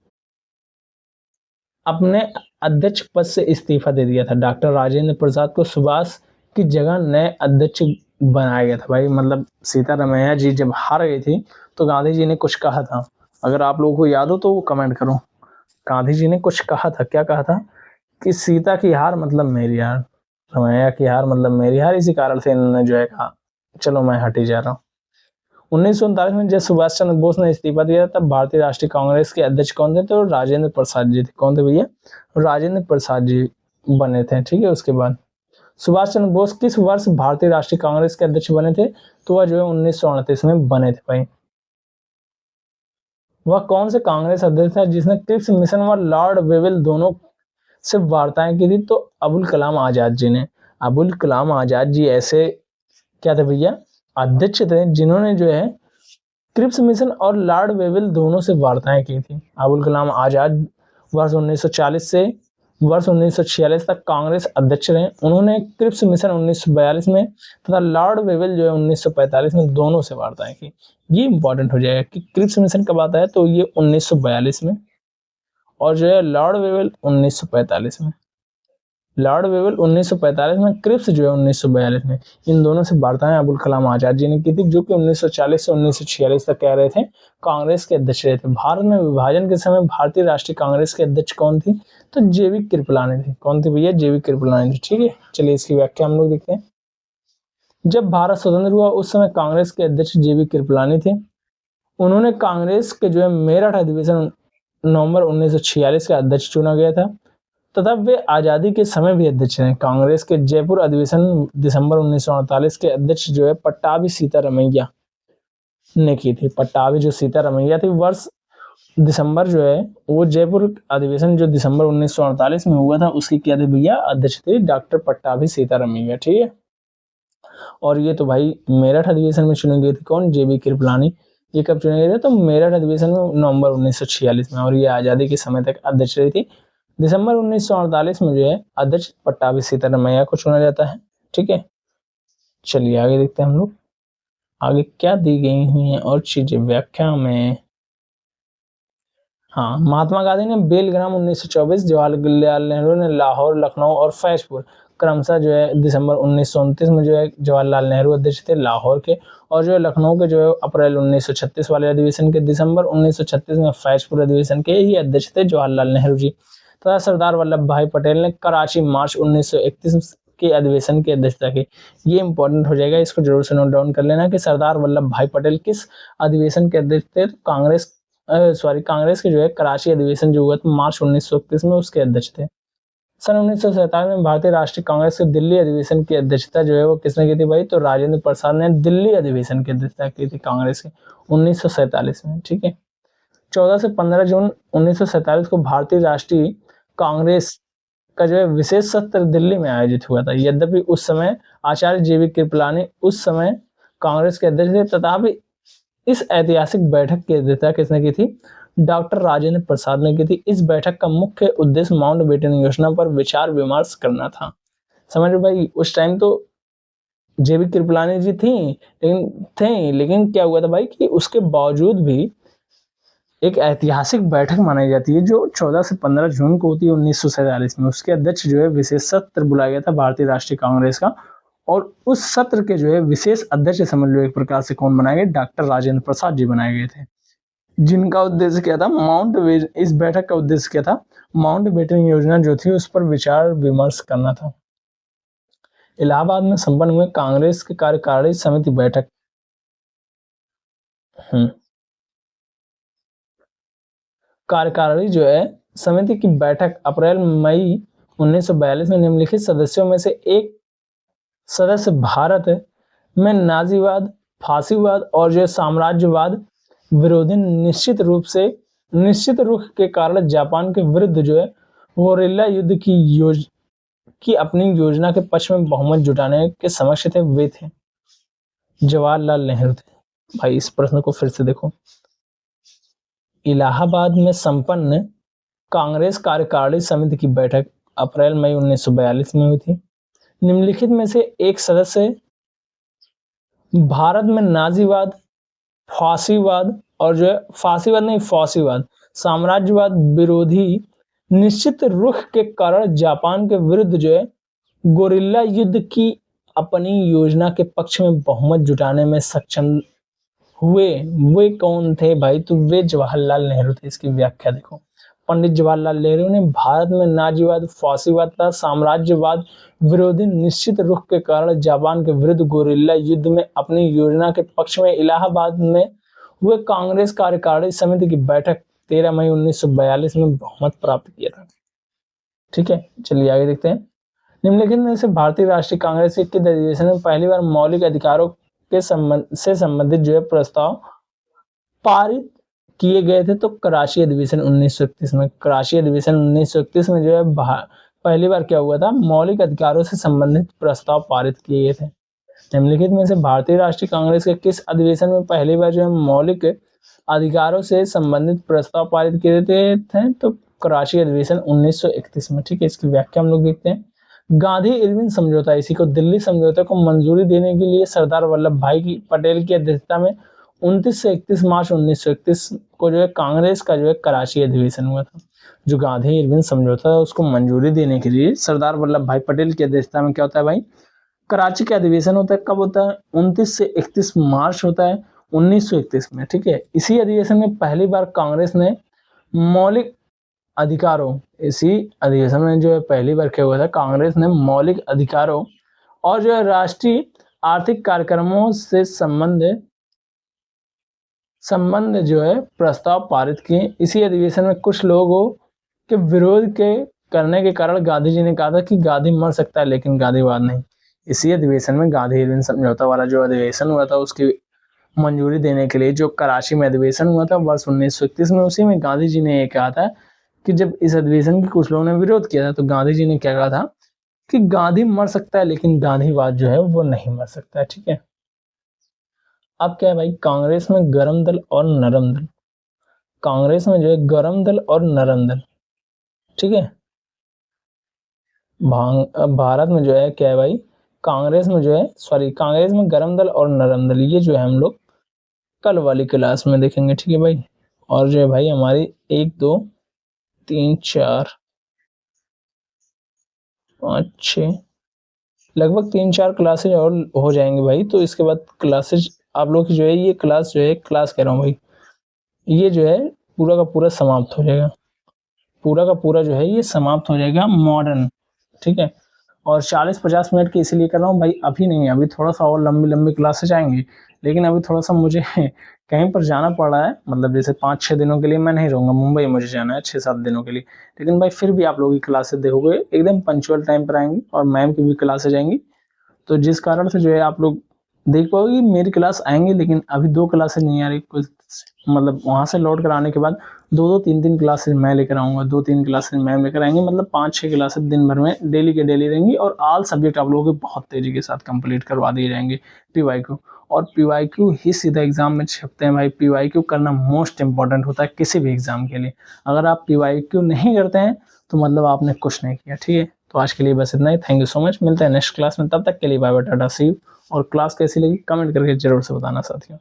अपने अध्यक्ष पद से इस्तीफा दे दिया था। डॉक्टर राजेंद्र प्रसाद को सुभाष की जगह नए अध्यक्ष बनाया गया था। भाई मतलब सीतारमैया जी जब हार गई थी तो गांधी जी ने कुछ कहा था, अगर आप लोगों को याद हो तो वो कमेंट करो। गांधी जी ने कुछ कहा था, क्या कहा था कि सीता की हार मतलब मेरी हार, रमैया की हार मतलब मेरी हार। इसी कारण से इन्होंने जो है कहा चलो मैं हटी जा रहा हूँ। 1939 में जब सुभाष चंद्र बोस ने इस्तीफा दिया तब भारतीय राष्ट्रीय कांग्रेस के अध्यक्ष कौन थे, तो राजेंद्र प्रसाद जी थे। कौन थे भैया, राजेंद्र प्रसाद जी बने थे। ठीक है, उसके बाद सुभाष चंद्र बोस किस वर्ष भारतीय राष्ट्रीय कांग्रेस के अध्यक्ष बने थे, तो वह जो है 1938 में बने थे भाई। वह कौन से कांग्रेस अध्यक्ष था जिसने क्रिप्स मिशन व लॉर्ड वेवेल दोनों से वार्ताएं की थी, तो अबुल कलाम आजाद जी ने। अबुल कलाम आजाद जी ऐसे क्या थे भैया, अध्यक्ष थे जिन्होंने जो है क्रिप्स मिशन और लॉर्ड वेवेल दोनों से वार्ताएं की थी। अबुल कलाम आजाद वर्ष 1940 से वर्ष 1946 तक कांग्रेस अध्यक्ष रहे। उन्होंने क्रिप्स मिशन 1942 में तथा लॉर्ड वेवेल जो है 1945 में दोनों से वार्ताएं की। ये इंपॉर्टेंट हो जाएगा कि क्रिप्स मिशन कब आता है, तो ये 1942 में, और जो है लॉर्ड वेवेल 1945 में। लॉर्ड वेवेल 1945 में, क्रिप्स जो है 1942 में। इन दोनों से वार्ताएं अबुल कलाम आजाद जी ने की थी, जो कि 1940 से 1946 तक कह रहे थे कांग्रेस के अध्यक्ष रहे थे। भारत में विभाजन के समय भारतीय राष्ट्रीय कांग्रेस के अध्यक्ष कौन थी, तो जेवी कृपलानी थी। कौन थी भैया, जेवी कृपलानी थी। ठीक है, चलिए इसकी व्याख्या हम लोग देखते हैं। जब भारत स्वतंत्र हुआ उस समय कांग्रेस के अध्यक्ष जेवी कृपलानी थे। उन्होंने कांग्रेस के जो है मेरठ अधिवेशन नवंबर 1946 का अध्यक्ष चुना गया था तथा वे आजादी के समय भी अध्यक्ष रहे। कांग्रेस के जयपुर अधिवेशन दिसंबर 1948 के अध्यक्ष जो है पट्टाभी सीतारमैया ने की थी। पट्टाभी जो सीतारमैया थी, वर्ष दिसंबर जो है वो जयपुर अधिवेशन जो दिसंबर 1948 में हुआ था उसकी क्या थे भैया, अध्यक्ष थे डॉक्टर पट्टाभी सीतारमैया। ठीक है, और ये तो भाई मेरठ अधिवेशन में चुने गए थे कौन, जेबी कृपलानी। ये कब चुने गए थे, तो मेरठ अधिवेशन में नवंबर 1946 में, और ये आजादी के समय तक अध्यक्ष रही थी। दिसंबर 1948 में जो है अध्यक्ष पट्टाभी सीतारमैया को चुना जाता है। ठीक है, चलिए आगे देखते हैं हम लोग आगे क्या दी गई हुई हैं और चीजें व्याख्या में। हाँ, महात्मा गांधी ने बेलग्राम 1924, जवाहरलाल नेहरू ने लाहौर, लखनऊ और फैजपुर क्रमशः जो है दिसंबर 1929 में जो है जवाहरलाल नेहरू अध्यक्ष थे लाहौर के, और जो है लखनऊ के जो है अप्रैल 1936 वाले अधिवेशन के, दिसंबर 1936 में फैजपुर अधिवेशन के ही अध्यक्ष थे जवाहरलाल नेहरू जी। तथा सरदार वल्लभ भाई पटेल ने कराची मार्च 1931 के अधिवेशन की अध्यक्षता की। ये इंपॉर्टेंट हो जाएगा, इसको जरूर से नोट डाउन कर लेना कि सरदार वल्लभ भाई पटेल किस अधिवेशन के अध्यक्ष थे, कांग्रेस के जो है कराची अधिवेशन जो हुआ था मार्च 1931 में, उसके अध्यक्ष थे। सन 1947 में भारतीय राष्ट्रीय कांग्रेस के दिल्ली अधिवेशन की अध्यक्षता जो है वो किसने की थी भाई, तो राजेंद्र प्रसाद ने दिल्ली अधिवेशन की अध्यक्षता की थी कांग्रेस के 1947 में। ठीक है, 14 से 15 जून 1947 को भारतीय राष्ट्रीय कांग्रेस का जो है विशेष सत्र दिल्ली में आयोजित हुआ था। यद्यपि उस समय आचार्य जेवी कृपलानी उस समय कांग्रेस के अध्यक्ष थे, तथापि इस ऐतिहासिक बैठक की अध्यक्षता किसने की थी, डॉक्टर राजेंद्र प्रसाद ने की थी। इस बैठक का मुख्य उद्देश्य माउंटबेटन योजना पर विचार विमर्श करना था। समझ लो भाई, उस टाइम तो जेबी कृपलानी जी लेकिन क्या हुआ था भाई कि उसके बावजूद भी एक ऐतिहासिक बैठक मानी जाती है जो 14 से 15 जून को होती है 1947 में। उसके अध्यक्ष जो है विशेष सत्र बुलाया गया था भारतीय राष्ट्रीय कांग्रेस का, और उस सत्र के जो है विशेष अध्यक्ष समझ लो एक प्रकार से कौन बनाए गए, डॉक्टर राजेंद्र प्रसाद जी बनाए गए थे, जिनका उद्देश्य क्या था, इस बैठक का उद्देश्य क्या था, माउंटबेटन योजना जो थी उस पर विचार विमर्श करना था। इलाहाबाद में संपन्न हुए कांग्रेस की कार्यकारिणी समिति बैठक। कार्यकारिणी जो है समिति की बैठक अप्रैल मई 1942 में निम्नलिखित सदस्यों में से एक सदस्य भारत में नाजीवाद, फासीवाद और जो साम्राज्यवाद विरोधी निश्चित रुख के कारण जापान के विरुद्ध जो है गोरिल्ला युद्ध की अपनी योजना के पक्ष में बहुमत जुटाने के समक्ष थे, वे थे जवाहरलाल नेहरू थे। भाई इस प्रश्न को फिर से देखो। इलाहाबाद में संपन्न कांग्रेस कार्यकारिणी समिति की बैठक अप्रैल मई 1942 में हुई थी। निम्नलिखित में से एक सदस्य भारत में नाजीवाद, फासीवाद और जो है फासीवाद साम्राज्यवाद विरोधी निश्चित रुख के कारण जापान के विरुद्ध जो है गोरिल्ला युद्ध की अपनी योजना के पक्ष में बहुमत जुटाने में सक्षम हुए। वे कौन थे भाई? तो वे जवाहरलाल नेहरू थे। इसकी व्याख्या देखो। पंडित जवाहरलाल नेहरू ने भारत में नाजीवाद, फासीवाद तथा साम्राज्यवाद विरोधी निश्चित रुख के कारण जापान के विरुद्ध गोरिल्ला युद्ध में अपनी योजना के पक्ष में इलाहाबाद में हुए कांग्रेस कार्यकारिणी समिति की बैठक 13 मई 1942 में बहुमत प्राप्त किया था। ठीक है, चलिए आगे देखते हैं। निम्नलिखित में से भारतीय राष्ट्रीय कांग्रेस के किस अधिवेशन में पहली बार मौलिक अधिकारों के संबंधित जो है प्रस्ताव पारित किए गए थे? तो कराची अधिवेशन 1931 में। कराची अधिवेशन 1931 में जो है पहली बार क्या हुआ था, मौलिक अधिकारों से संबंधित प्रस्ताव पारित किए गए थे। निम्नलिखित में से भारतीय राष्ट्रीय कांग्रेस के किस अधिवेशन में पहली बार जो है मौलिक अधिकारों से संबंधित प्रस्ताव पारित किए थे? तो कराची अधिवेशन 1931 में। ठीक है, इसकी व्याख्या हम लोग देखते हैं। गांधी इरविन समझौता, इसी को दिल्ली समझौते को मंजूरी देने के लिए सरदार वल्लभ भाई पटेल की अध्यक्षता में 29 से 31 मार्च 1931 को जो है कांग्रेस का जो है कराची अधिवेशन हुआ था। जो गांधी इरविन समझौता है उसको मंजूरी देने के लिए सरदार वल्लभ भाई पटेल की अध्यक्षता में क्या होता है भाई, कराची का अधिवेशन होता है। कब होता है? 29 से 31 मार्च होता है 1931 में। ठीक है, इसी अधिवेशन में पहली बार कांग्रेस ने मौलिक अधिकारों, इसी अधिवेशन में जो है पहली बार क्या हुआ था, कांग्रेस ने मौलिक अधिकारों और जो है राष्ट्रीय आर्थिक कार्यक्रमों से संबंध जो है प्रस्ताव पारित किए। इसी अधिवेशन में कुछ लोगों के विरोध के करने के कारण गांधी जी ने कहा था कि गांधी मर सकता है लेकिन गांधीवाद नहीं। इसी अधिवेशन में गांधी इरविन समझौता वाला जो अधिवेशन हुआ था उसकी मंजूरी देने के लिए जो कराची में अधिवेशन हुआ था वर्ष 1931 में, उसी में गांधी जी ने ये कहा था कि जब इस अधिवेशन की कुछ लोगों ने विरोध किया था तो गांधी जी ने क्या कहा था कि गांधी मर सकता है लेकिन गांधीवाद जो है वो नहीं मर सकता है। ठीक है, अब क्या है भाई, कांग्रेस में गरम दल और नरम दल। कांग्रेस में जो है गरम दल और नरम दल। ठीक है, भारत में जो है क्या है भाई, कांग्रेस में गरम दल और नरम दल, ये जो है हम लोग कल वाली क्लास में देखेंगे। ठीक है भाई, और जो है भाई हमारी 1 2 3 4 5 6 लगभग 3-4 क्लासेज और हो जाएंगे भाई। तो इसके बाद क्लासेज आप लोग की जो है ये क्लास जो है क्लास कह रहा हूँ भाई, ये जो है पूरा का पूरा समाप्त हो जाएगा। पूरा का पूरा जो है ये समाप्त हो जाएगा मॉडर्न। ठीक है, और 40-50 मिनट की इसीलिए कर रहा हूँ भाई, अभी नहीं, अभी थोड़ा सा और लंबी क्लासेज आएंगी, लेकिन अभी थोड़ा सा मुझे कहीं पर जाना पड़ रहा है। मतलब जैसे 5-6 दिनों के लिए मैं नहीं रहूँगा, मुंबई मुझे जाना है 6-7 दिनों के लिए। लेकिन भाई फिर भी आप लोगों की क्लासेज देखोगे एकदम पंक्चुअल टाइम पर आएंगी और मैम की भी क्लासेज आएंगी, तो जिस कारण से जो है आप लोग देख पाओगे मेरी क्लास आएंगी। लेकिन अभी 2 क्लासेज नहीं आ रही, कुछ मतलब वहाँ से लौट कर आने के बाद 2-2 3-3 क्लासेज मैं लेकर आऊँगा, 2-3 क्लासेज मैम लेकर आएंगे, मतलब 5-6 क्लासेज दिन भर में डेली के डेली रहेंगी। और ऑल सब्जेक्ट आप लोगों के बहुत तेजी के साथ कंप्लीट करवा दिए जाएंगे पीवाई को। और PYQ ही सीधा एग्जाम में छपते हैं भाई। PYQ करना मोस्ट इंपॉर्टेंट होता है किसी भी एग्जाम के लिए। अगर आप PYQ नहीं करते हैं तो मतलब आपने कुछ नहीं किया, ठीक है। तो आज के लिए बस इतना ही। थैंक यू सो मच, मिलते हैं नेक्स्ट क्लास में, तब तक के लिए bye bye, tata, see you. और क्लास कैसी लगी कमेंट करके जरूर से बताना साथियों।